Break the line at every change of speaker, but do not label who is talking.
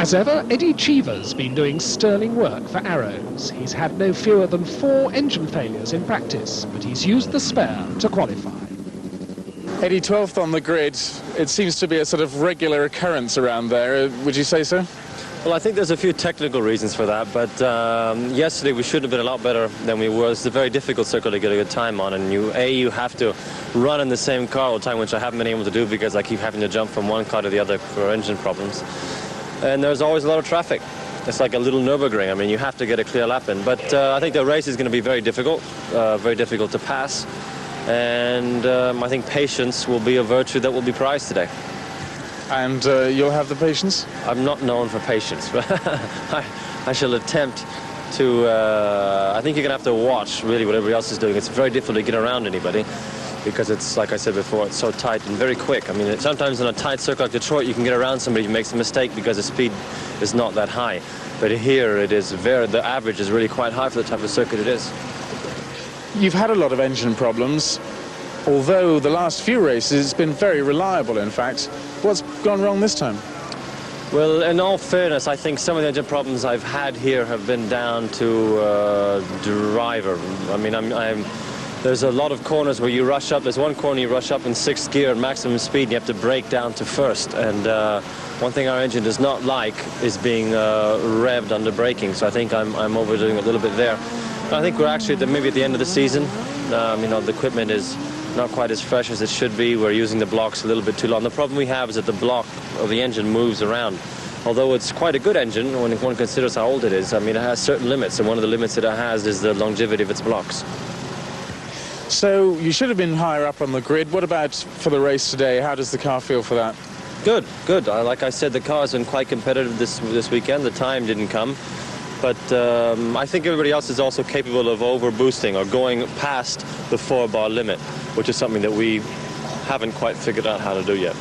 As ever, Eddie Cheever's been doing sterling work for Arrows. He's had no fewer than 4 engine failures in practice, but he's used the spare to qualify.
Eddie, 12th on the grid. It seems to be a sort of regular occurrence around there. Would you say so?
Well, I think there's a few technical reasons for that, but yesterday we should have been a lot better than we were. It's a very difficult circuit to get a good time on, and you have to run in the same car all the time, which I haven't been able to do because I keep having to jump from one car to the other for engine problems. And there's always a lot of traffic. It's like a little Nürburgring. I mean, you have to get a clear lap in. But I think the race is going to be very difficult to pass. And I think patience will be a virtue that will be prized today.
And you'll have the patience?
I'm not known for patience, but I shall attempt to... I think you're going to have to watch, really, what everybody else is doing. It's very difficult to get around anybody because it's, like I said before, it's so tight and very quick. I mean, sometimes in a tight circuit like Detroit, you can get around somebody who makes a mistake because the speed is not that high. But here, the average is really quite high for the type of circuit it is.
You've had a lot of engine problems, although the last few races it's been very reliable, in fact. What's gone wrong this time?
Well, in all fairness, I think some of the engine problems I've had here have been down to driver. I mean, there's a lot of corners where you rush up. There's one corner you rush up in 6th gear at maximum speed, and you have to brake down to 1st. And one thing our engine does not like is being revved under braking. So I think I'm overdoing it a little bit there. I think we're actually maybe at the end of the season. The equipment is not quite as fresh as it should be. We're using the blocks a little bit too long. The problem we have is that the block of the engine moves around. Although it's quite a good engine when one considers how old it is. I mean, it has certain limits, and one of the limits that it has is the longevity of its blocks.
So you should have been higher up on the grid. What about for the race today? How does the car feel for that?
Good, good. Like I said, the car's been quite competitive this weekend. The time didn't come. But I think everybody else is also capable of over-boosting or going past the 4-bar limit, which is something that we haven't quite figured out how to do yet.